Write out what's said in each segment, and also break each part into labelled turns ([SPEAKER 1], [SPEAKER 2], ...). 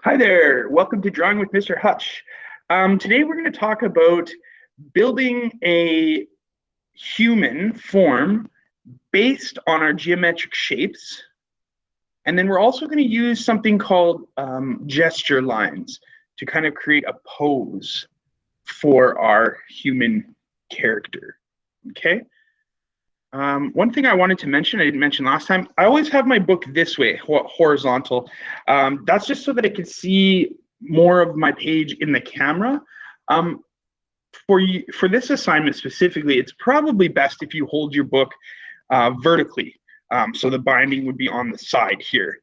[SPEAKER 1] Hi there, welcome to Drawing with Mr. Hutch. Today we're going to talk about building a human form based on our geometric shapes. And then we're also going to use something called gesture lines to kind of create a pose for our human character, okay? One thing I wanted to mention, I didn't mention last time, I always have my book this way, horizontal. That's just so that I can see more of my page in the camera. For this assignment specifically, it's probably best if you hold your book vertically. So the binding would be on the side here.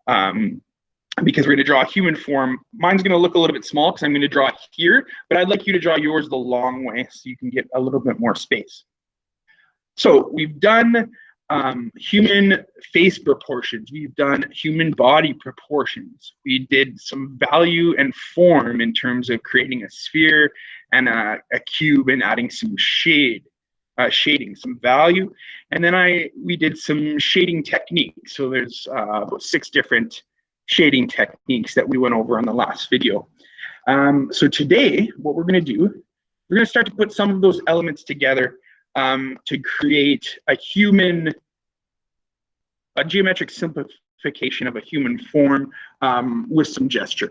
[SPEAKER 1] Because we're going to draw a human form. Mine's going to look a little bit small because I'm going to draw it here, but I'd like you to draw yours the long way so you can get a little bit more space. So we've done human face proportions. We've done human body proportions. We did some value and form in terms of creating a sphere and a cube and adding some shading, some value. And then we did some shading techniques. So there's about 6 different shading techniques that we went over on the last video. So today, what we're going to do, we're going to start to put some of those elements together to create a geometric simplification of a human form with some gesture.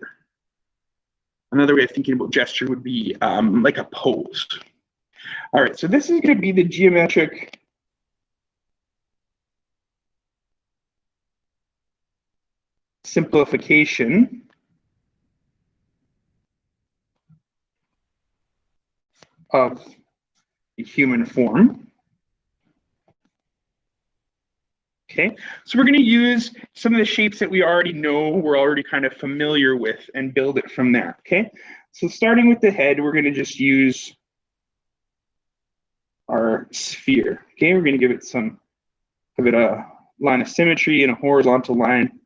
[SPEAKER 1] Another way of thinking about gesture would be like a pose. All right, so this is going to be the geometric simplification of the human form. Okay, so we're going to use some of the shapes that we already know, we're already kind of familiar with, and build it from there. Okay, so starting with the head, we're going to just use our sphere. Okay, we're going to give it a line of symmetry and a horizontal line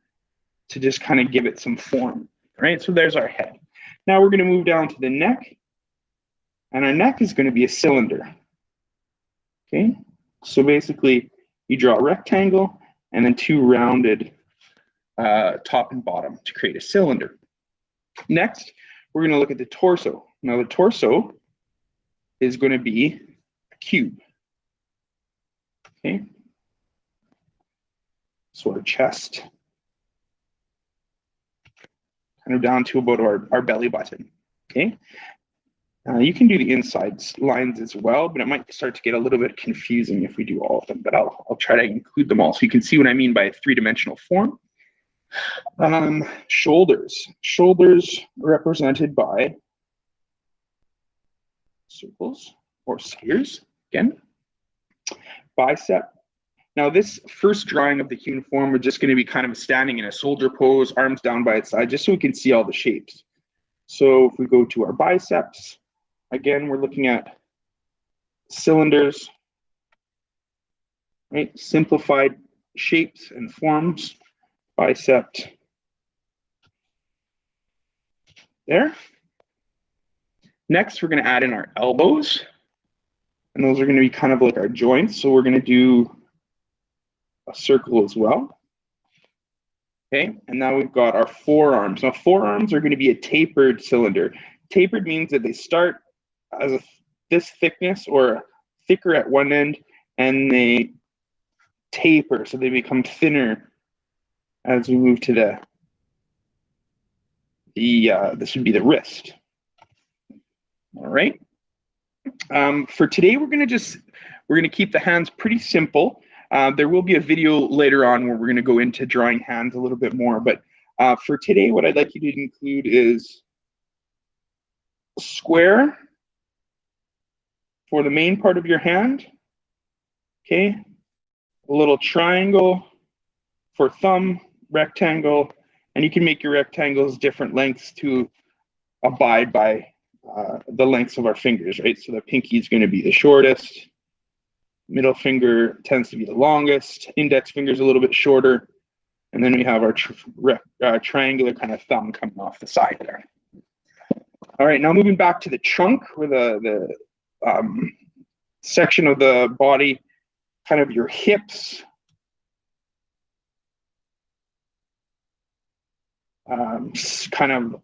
[SPEAKER 1] to just kind of give it some form. Right, so there's our head. Now we're going to move down to the neck, and our neck is going to be a cylinder. Okay, so basically you draw a rectangle and then 2 rounded top and bottom to create a cylinder. Next, we're going to look at the torso. Now the torso is going to be a cube. Okay, so our chest, kind of down to about our belly button. Okay, you can do the inside lines as well, but it might start to get a little bit confusing if we do all of them, but I'll try to include them all so you can see what I mean by a 3-dimensional form. Shoulders represented by circles or spheres, again. Bicep. Now this first drawing of the human form, we're just going to be kind of standing in a soldier pose, arms down by its side, just so we can see all the shapes. So if we go to our biceps, again, we're looking at cylinders, right? Simplified shapes and forms. Bicep there. Next, we're going to add in our elbows. And those are going to be kind of like our joints. So we're going to do a circle as well. Okay, and now we've got our forearms. Now forearms are going to be a tapered cylinder. Tapered means that they start as this thickness or thicker at one end, and they taper, so they become thinner as we move to this would be the wrist. All right. For today, we're going to keep the hands pretty simple. There will be a video later on where we're going to go into drawing hands a little bit more, but for today, what I'd like you to include is a square for the main part of your hand, okay? A little triangle for thumb, rectangle, and you can make your rectangles different lengths to abide by the lengths of our fingers, right? So the pinky is going to be the shortest, middle finger tends to be the longest, index finger is a little bit shorter, and then we have our triangular kind of thumb coming off the side there. All right, now moving back to the trunk, where the section of the body, kind of your hips, kind of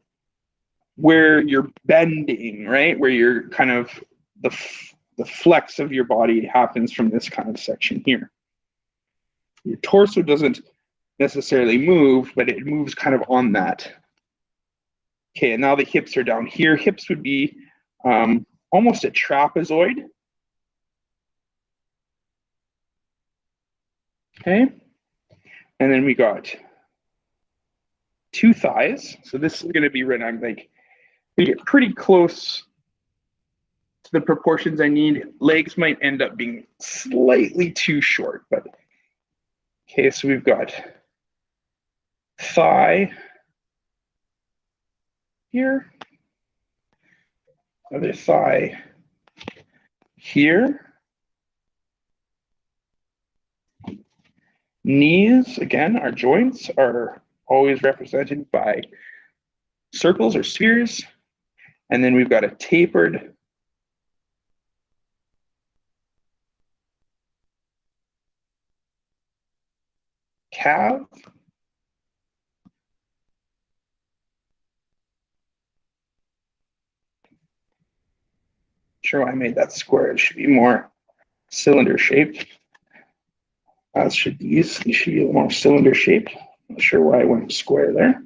[SPEAKER 1] where you're bending, right? Where you're kind of the flex of your body happens from this kind of section here. Your torso doesn't necessarily move, but it moves kind of on that. Okay, and now the hips are down here. Hips would be almost a trapezoid. Okay, and then we got two thighs. So this is going to be right. I'm like, we get pretty close to the proportions I need. Legs might end up being slightly too short, but okay. So we've got thigh here, other thigh here. Knees, again, our joints are always represented by circles or spheres. And then we've got a tapered calf. Sure, why I made that square. It should be more cylinder shaped. These should be a little more cylinder shaped. Not sure why I went square there.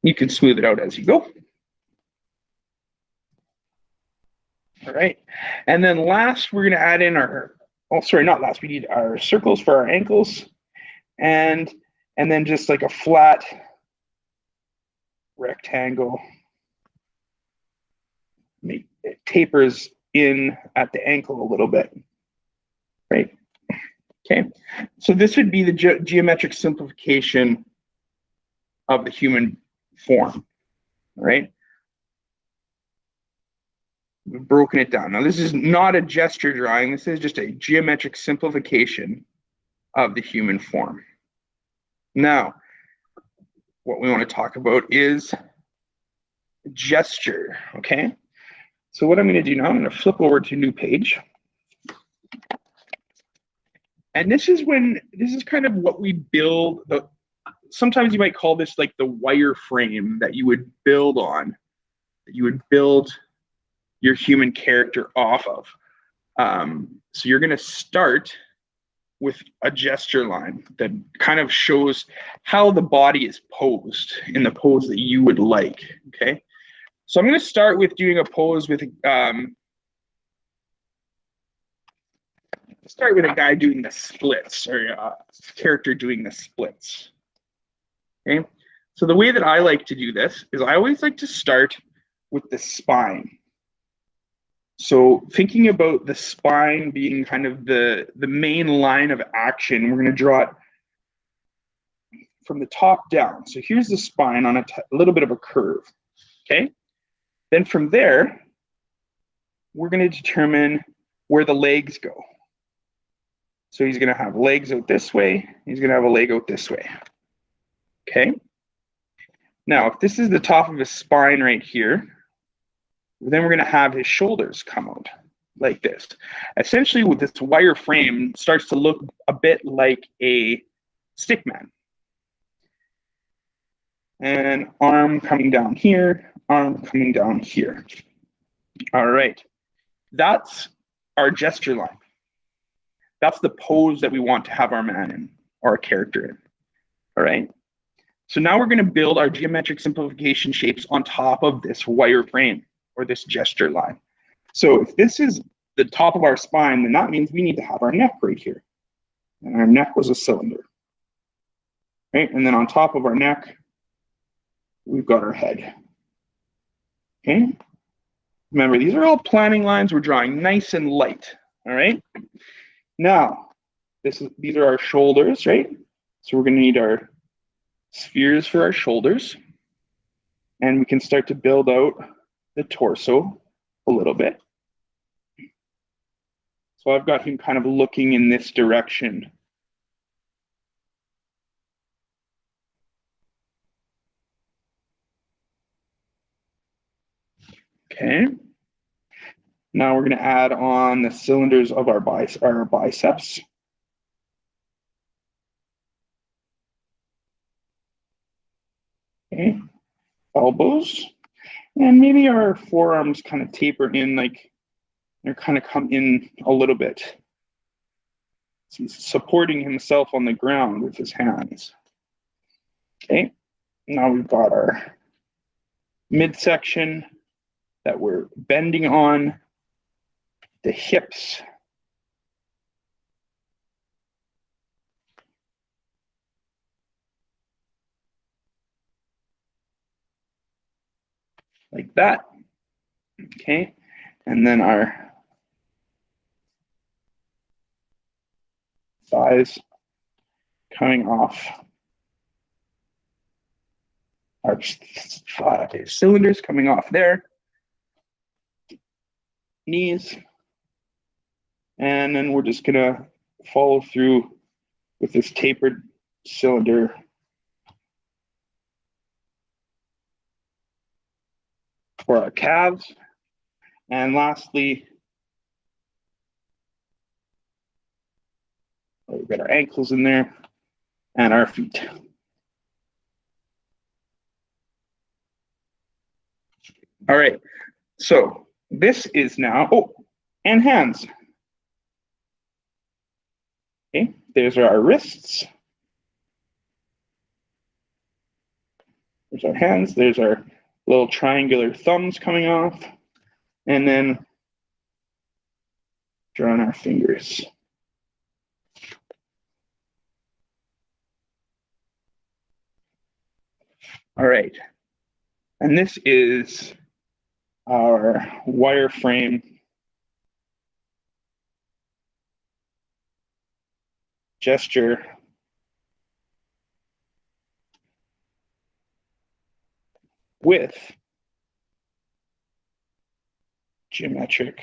[SPEAKER 1] You can smooth it out as you go. All right. And then last, we're going to add in our, oh, sorry, not last. We need our circles for our ankles. And then just like a flat rectangle. It tapers in at the ankle a little bit. Right. Okay. So this would be the geometric simplification of the human form. All right. We've broken it down. Now, this is not a gesture drawing. This is just a geometric simplification of the human form. Now, what we want to talk about is gesture, okay? So what I'm going to do now, I'm going to flip over to a new page. And this is kind of what we build. Sometimes you might call this like the wireframe that you would build on, that you would build your human character off of. So you're going to start with a gesture line that kind of shows how the body is posed in the pose that you would like, okay? So I'm going to start with doing a pose with start with a guy doing the splits, or a character doing the splits. Okay, so the way that I like to do this is I always like to start with the spine. So thinking about the spine being kind of the main line of action, we're going to draw it from the top down. So here's the spine on a little bit of a curve. Okay, then from there, we're going to determine where the legs go. So he's going to have legs out this way. He's going to have a leg out this way. Okay. Now, if this is the top of his spine right here, then we're going to have his shoulders come out like this. Essentially, with this wireframe starts to look a bit like a stickman. And arm coming down here, arm coming down here. All right. That's our gesture line. That's the pose that we want to have our man in, or our character in. All right. So now we're going to build our geometric simplification shapes on top of this wireframe or this gesture line. So if this is the top of our spine, then that means we need to have our neck right here. And our neck was a cylinder. Right? And then on top of our neck, we've got our head. Okay. Remember, these are all planning lines we're drawing nice and light. All right. Now, these are our shoulders, right? So we're going to need our spheres for our shoulders. And we can start to build out the torso a little bit. So I've got him kind of looking in this direction. Okay. Now we're going to add on the cylinders of our biceps. Okay. Elbows. And maybe our forearms kind of taper in, like they're kind of come in a little bit. So he's supporting himself on the ground with his hands. Okay. Now we've got our midsection that we're bending on, the hips. Like that. Okay. And then our thighs coming off. Our thigh cylinders coming off there. Knees. And then we're just gonna follow through with this tapered cylinder for our calves. And lastly, we've got our ankles in there and our feet. All right, so this is now, oh, and hands. Okay, there's our wrists. There's our hands. There's our little triangular thumbs coming off. And then drawing our fingers. All right. And this is our wireframe gesture with geometric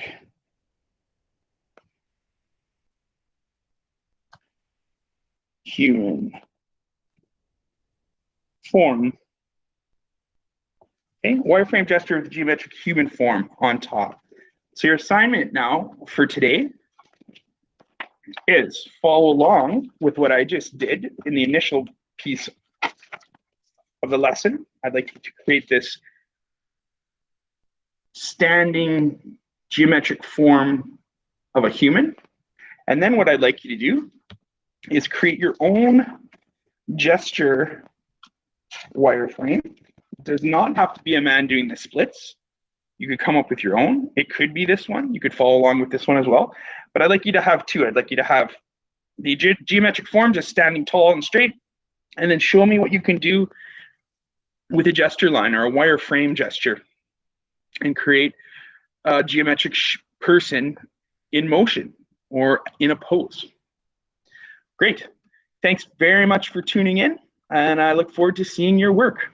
[SPEAKER 1] human form. Okay, wireframe gesture with geometric human form on top. So your assignment now for today is follow along with what I just did in the initial piece of the lesson. I'd like you to create this standing geometric form of a human. And then what I'd like you to do is create your own gesture wireframe. It does not have to be a man doing the splits. You could come up with your own. It could be this one. You could follow along with this one as well. But I'd like you to have two. I'd like you to have the geometric form just standing tall and straight, and then show me what you can do with a gesture line or a wireframe gesture and create a geometric person in motion or in a pose. Great. Thanks very much for tuning in, and I look forward to seeing your work.